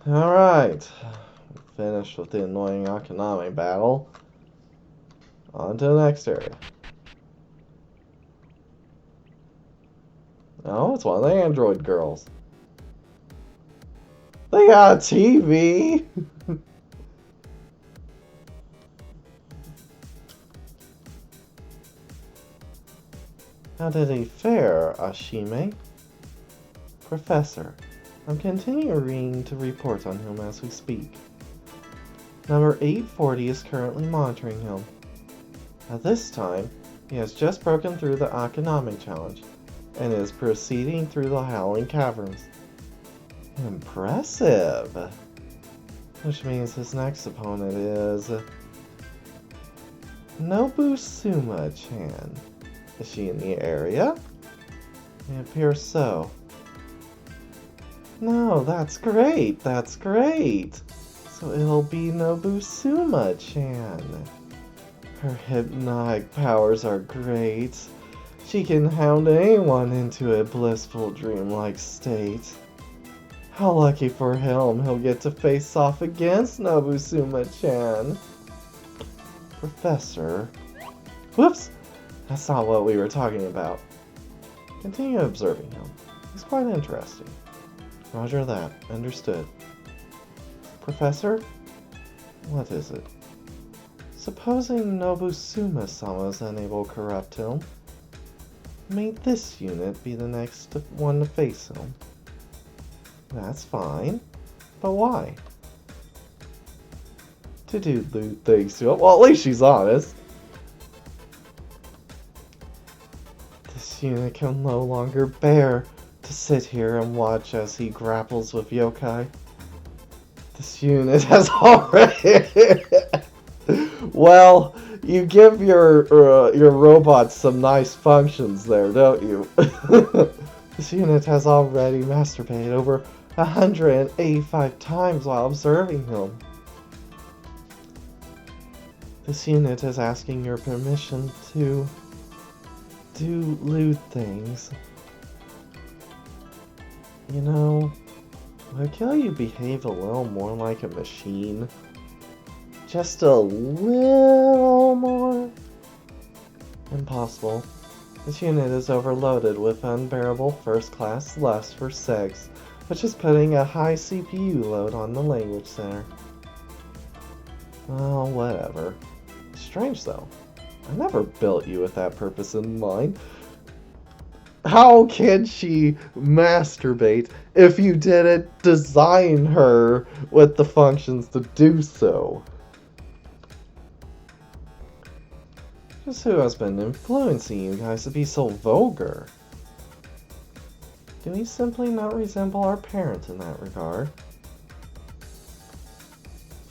Alright. Finished with the annoying Akaname battle. On to the next area. Oh, it's one of the android girls. They got a TV! How did he fare, Ashime? Professor, I'm continuing to report on him as we speak. Number 840 is currently monitoring him. At this time, he has just broken through the Akaname challenge and is proceeding through the Howling Caverns. Impressive! Which means his next opponent is Nobusuma-chan. Is she in the area? It appears so. No, that's great, that's great! So it'll be Nobusuma-chan. Her hypnotic powers are great. She can hound anyone into a blissful dreamlike state. How lucky for him, he'll get to face off against Nobusuma-chan. Professor. Whoops! That's not what we were talking about. Continue observing him. He's quite interesting. Roger that. Understood. Professor? What is it? Supposing Nobusuma-sama is unable to corrupt him, may this unit be the next one to face him. That's fine. But why? To do lewd things to him. Well, at least she's honest. This unit can no longer bear to sit here and watch as he grapples with yokai. This unit has already... Well, you give your robots some nice functions there, don't you? This unit has already masturbated over 185 times while observing him. This unit is asking your permission to do lewd things. You know, why can't you behave a little more like a machine? Just a little more? Impossible. This unit is overloaded with unbearable first-class lust for sex, which is putting a high CPU load on the language center. Well, whatever. Strange though. I never built you with that purpose in mind. How can she masturbate if you didn't design her with the functions to do so? Just who has been influencing you guys to be so vulgar? Do we simply not resemble our parents in that regard?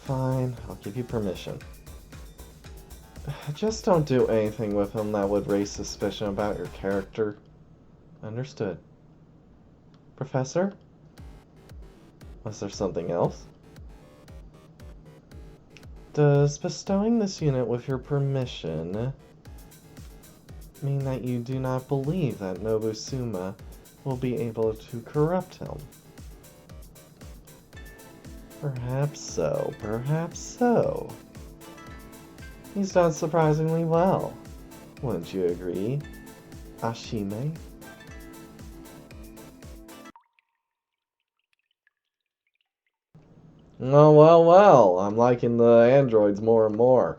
Fine, I'll give you permission. Just don't do anything with him that would raise suspicion about your character. Understood. Professor? Was there something else? Does bestowing this unit with your permission mean that you do not believe that Nobusuma will be able to corrupt him? Perhaps so, perhaps so. He's done surprisingly well. Wouldn't you agree, Ashime? Oh, well, well. I'm liking the androids more and more.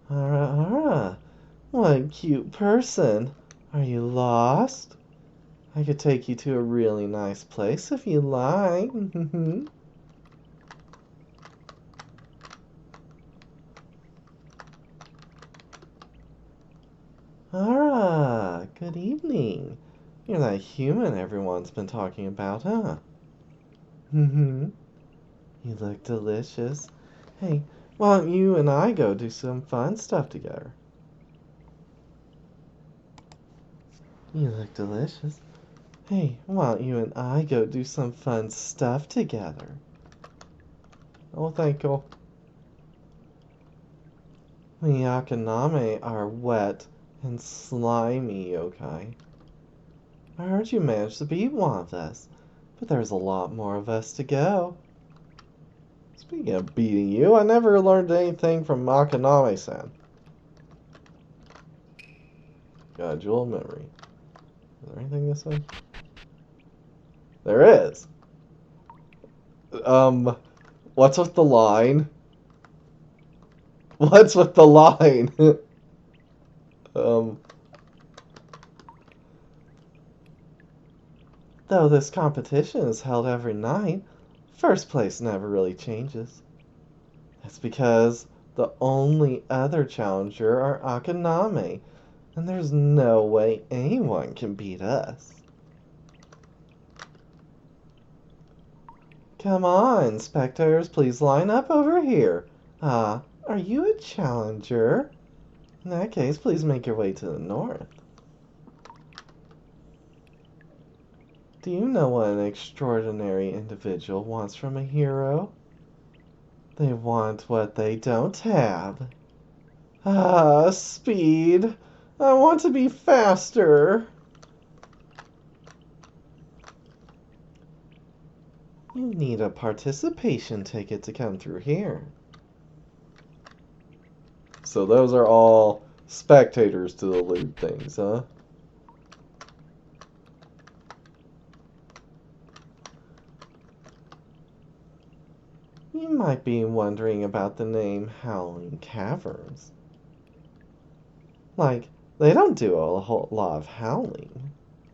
Alright. What a cute person. Are you lost? I could take you to a really nice place if you like. Ara, good evening. You're that human everyone's been talking about, huh? You look delicious. Hey, why don't you and I go do some fun stuff together? You look delicious. Hey, why don't you and I go do some fun stuff together? Oh, thank you. The Akaname are wet and slimy yokai. I heard you managed to beat one of us, but there's a lot more of us to go. Speaking of beating you, I never learned anything from Makaname-san. Got a jewel of memory. Is there anything this way? There is. What's with the line? What's with the line? Though this competition is held every night, first place never really changes. That's because the only other challenger are Akaname, and there's no way anyone can beat us. Come on, spectators, please line up over here. Ah, are you a challenger? In that case, please make your way to the north. Do you know what an extraordinary individual wants from a hero? They want what they don't have. Ah, speed. I want to be faster. You need a participation ticket to come through here. So those are all spectators to the loot things, huh? You might be wondering about the name Howling Caverns. Like, they don't do a whole lot of howling.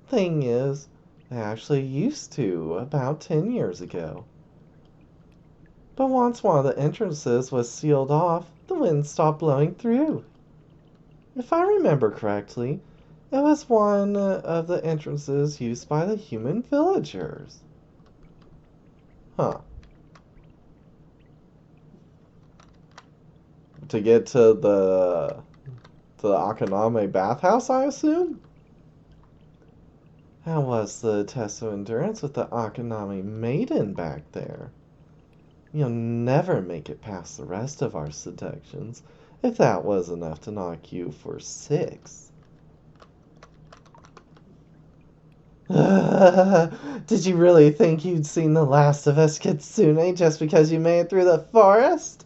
Thing is, they actually used to about 10 years ago. But once one of the entrances was sealed off, the wind stopped blowing through. If I remember correctly, it was one of the entrances used by the human villagers. Huh. To get to the Akaname bathhouse, I assume? How was the test of endurance with the Akaname maiden back there? You'll never make it past the rest of our seductions, if that was enough to knock you for 6. Did you really think you'd seen the last of us, Kitsune, just because you made it through the forest?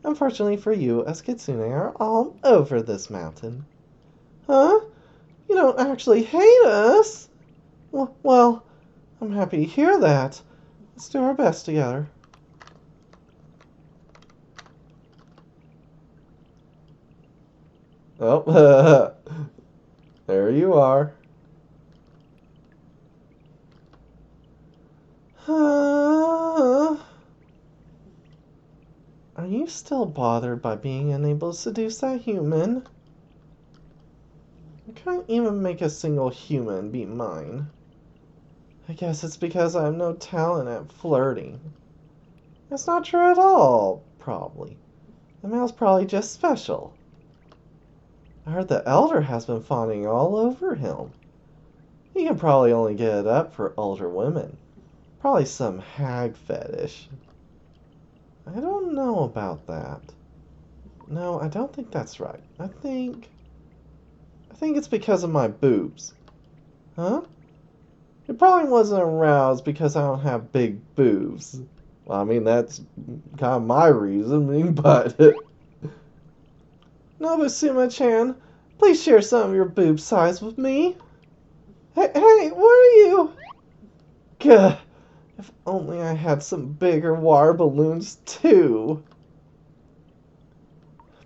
Unfortunately for you, us Kitsune are all over this mountain. Huh? You don't actually hate us? Well, I'm happy to hear that. Let's do our best together. Oh, there you are. Are you still bothered by being unable to seduce that human? I can't even make a single human be mine. I guess it's because I have no talent at flirting. That's not true at all, probably. The male's probably just special. I heard the elder has been fawning all over him. He can probably only get it up for older women. Probably some hag fetish. I don't know about that. No, I don't think that's right. I think it's because of my boobs. Huh? It probably wasn't aroused because I don't have big boobs. Well, I mean, that's kind of my reasoning, but... Nobusuma-chan, please share some of your boob size with me. Hey, where are you? Gah, if only I had some bigger water balloons, too.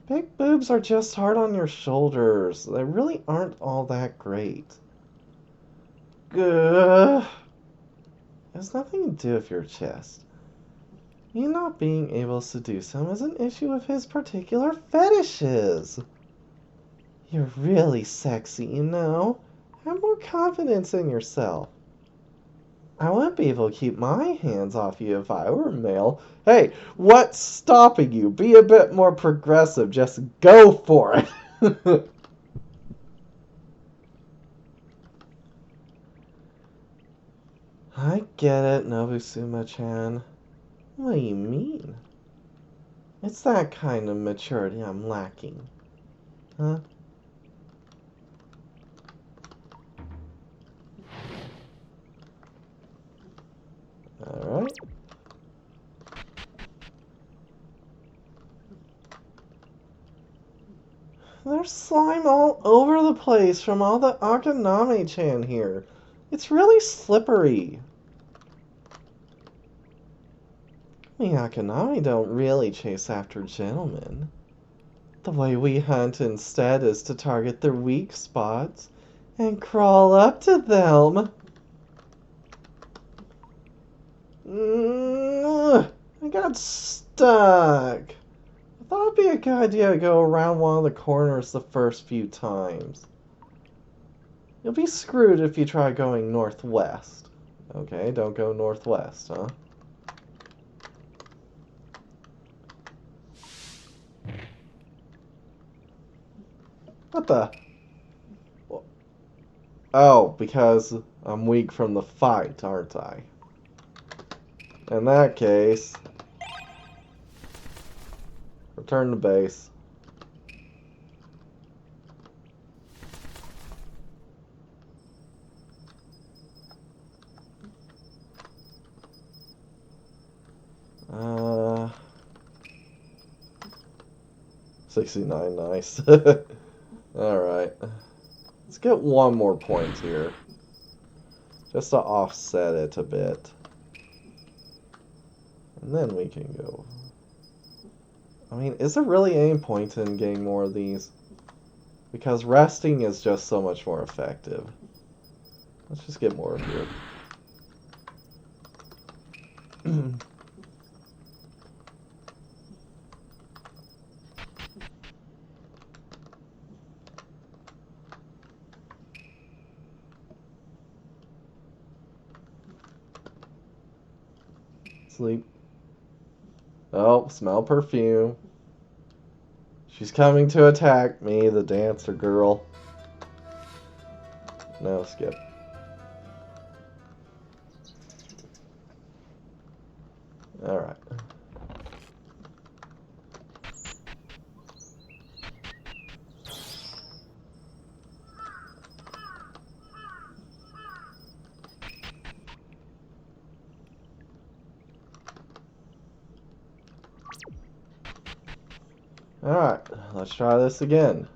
Big boobs are just hard on your shoulders. They really aren't all that great. Gah. It has nothing to do with your chest. You not being able to seduce him is an issue of his particular fetishes. You're really sexy, you know. Have more confidence in yourself. I wouldn't be able to keep my hands off you if I were male. Hey, what's stopping you? Be a bit more progressive. Just go for it. I get it, Nobusuma-chan. What do you mean? It's that kind of maturity I'm lacking. Huh? There's slime all over the place from all the Akaname-chan here. It's really slippery. The Akaname don't really chase after gentlemen. The way we hunt instead is to target their weak spots and crawl up to them. I got stuck. I thought it'd be a good idea to go around one of the corners the first few times. You'll be screwed if you try going northwest. Okay, don't go northwest, huh? What the? Oh, because I'm weak from the fight, aren't I? In that case, return to base. Uh, 69, nice. Alright. Let's get one more point here. Just to offset it a bit. And then we can go. I mean, is there really any point in getting more of these? Because resting is just so much more effective. Let's just get more of here. Sleep. Oh, smell perfume. She's coming to attack me, the dancer girl. No, skip. Alright. Alright, let's try this again.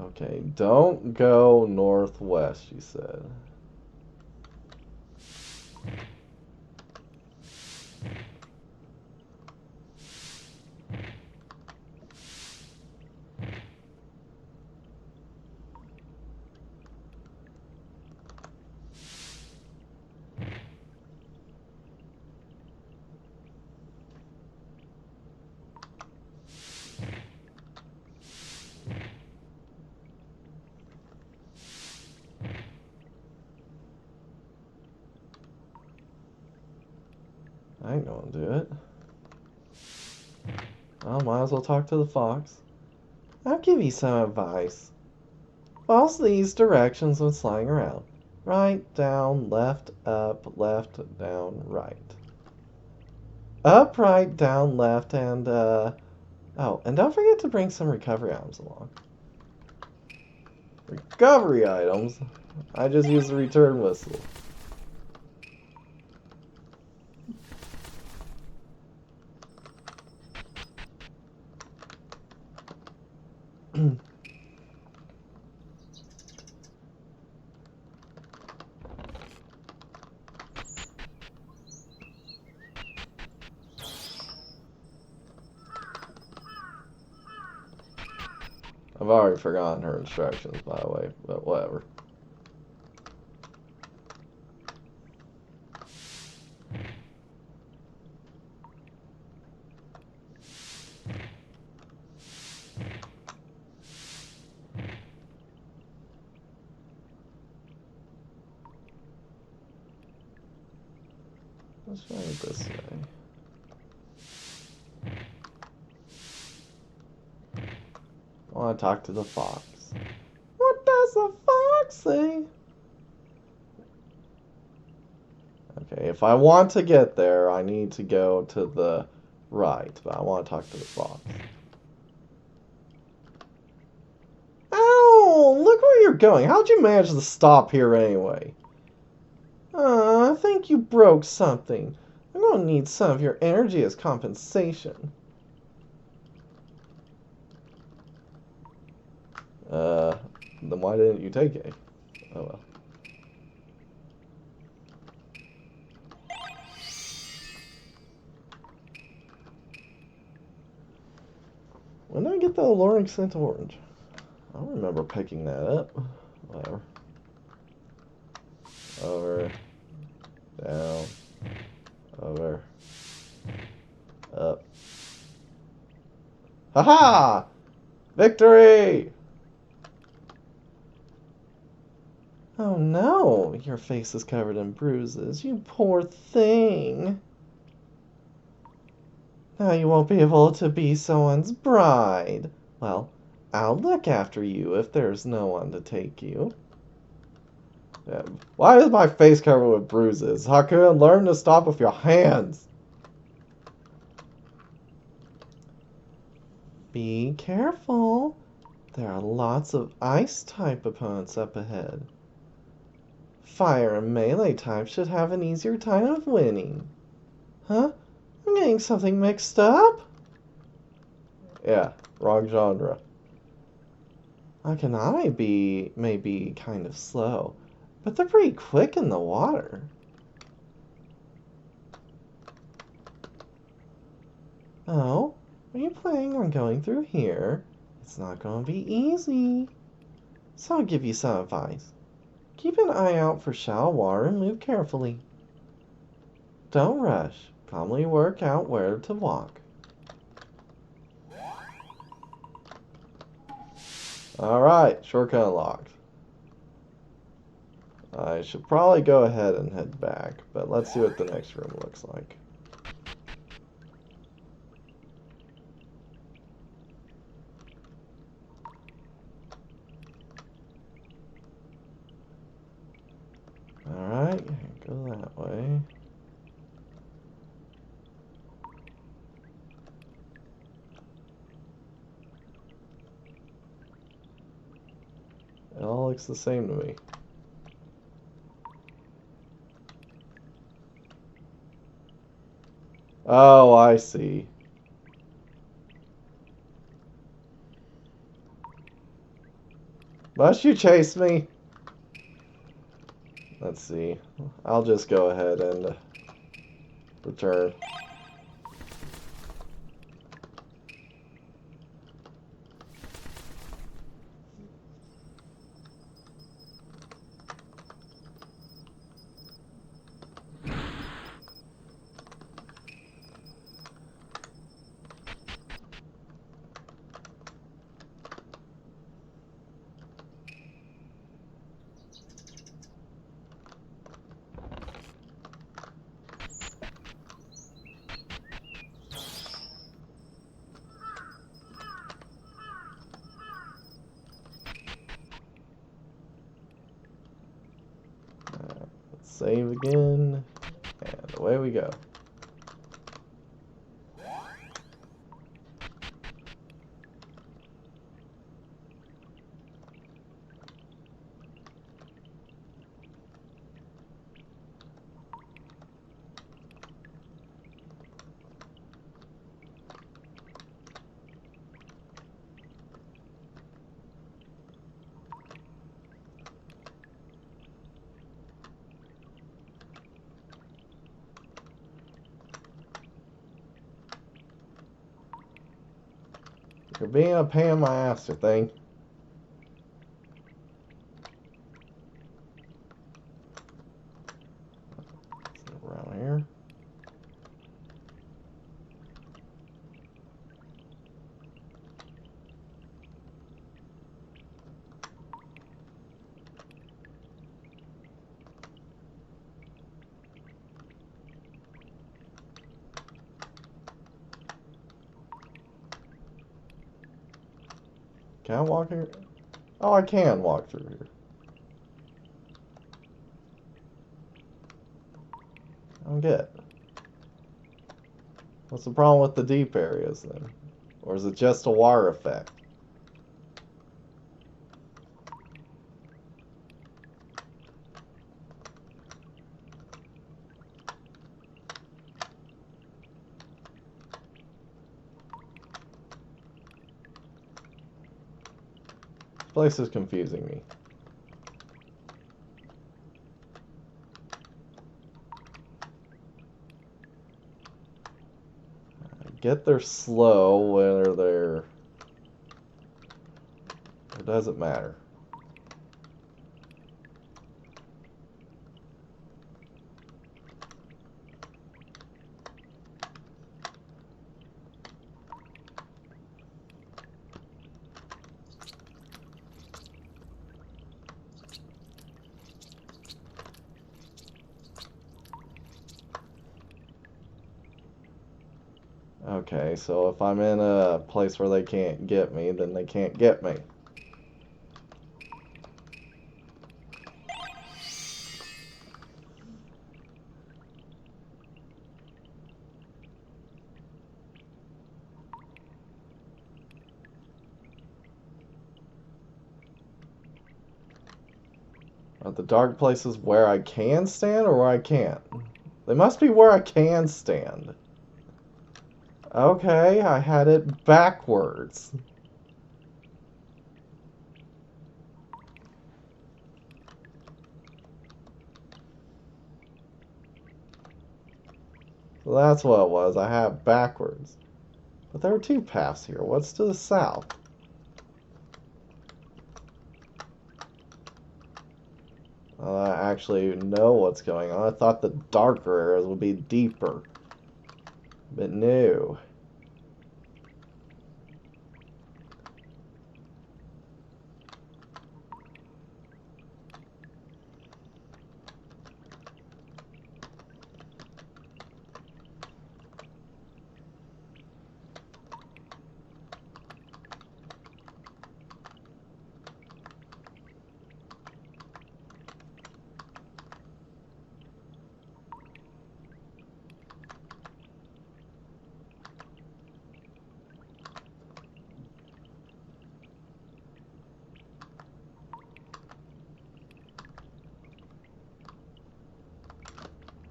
Okay, don't go northwest, you said. I ain't gonna do it. I might as well talk to the fox. I'll give you some advice. Follow these directions when flying around. Right, down, left, up, left, down, right. Up, right, down, left, and, oh, and don't forget to bring some recovery items along. Recovery items? I just used the return whistle. I've already forgotten her instructions, by the way, but whatever. Let's try it this way. I want to talk to the fox. What does the fox say? Okay, if I want to get there, I need to go to the right, but I want to talk to the fox. Ow! Look where you're going. How'd you manage to stop here anyway? I think you broke something. I'm going don't need some of your energy as compensation. Then why didn't you take it? Oh well. When did I get the alluring scent orange? I don't remember picking that up. Whatever. Over. Down. Over. Up. Haha! Victory! Oh no, your face is covered in bruises. You poor thing. Now you won't be able to be someone's bride. Well, I'll look after you if there's no one to take you. Why is my face covered with bruises? Hakun, learn to stop with your hands. Be careful. There are lots of ice-type opponents up ahead. Fire and melee types should have an easier time of winning. Huh? I'm getting something mixed up? Yeah, wrong genre. Akaname may be kind of slow, but they're pretty quick in the water. Oh, are you planning on going through here? It's not going to be easy. So I'll give you some advice. Keep an eye out for shallow water and move carefully. Don't rush. Calmly work out where to walk. Alright, shortcut unlocked. I should probably go ahead and head back, but let's see what the next room looks like. Alright, go that way. It all looks the same to me. Oh, I see. Must you chase me? Let's see. I'll just go ahead and return. Save again, and away we go. You're being a pain in my ass, you thing. Around here. Can I walk here? Oh, I can walk through here. I don't get it. What's the problem with the deep areas then? Or is it just a water effect? place is confusing me. I get they're slow, whether they're... It doesn't matter. Okay, so if I'm in a place where they can't get me, then they can't get me. Are the dark places where I can stand or where I can't? They must be where I can stand. Okay, I had it backwards. So that's what it was. I had it backwards. But there are two paths here. What's to the south? I actually know what's going on. I thought the darker areas would be deeper. But no.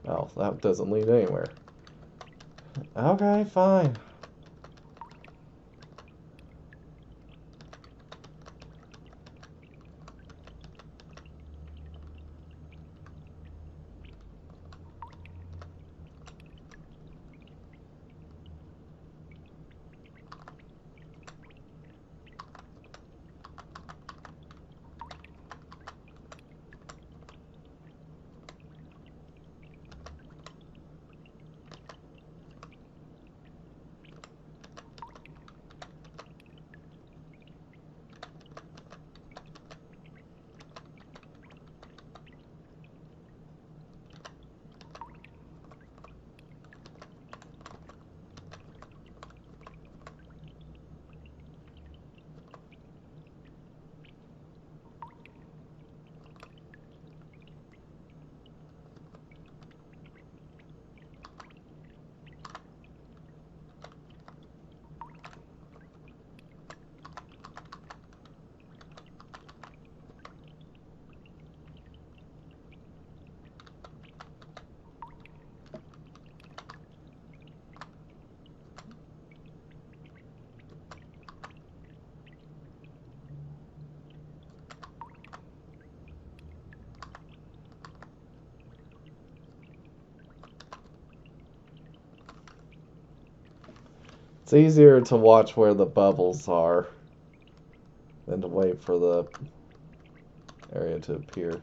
Oh, that doesn't lead anywhere. Okay, fine. It's easier to watch where the bubbles are than to wait for the area to appear.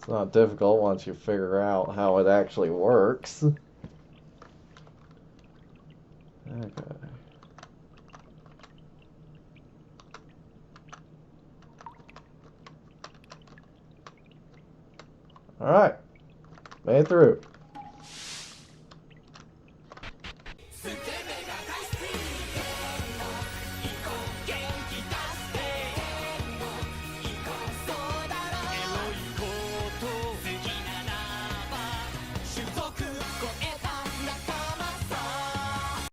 It's not difficult once you figure out how it actually works. Okay. Alright. Made it through.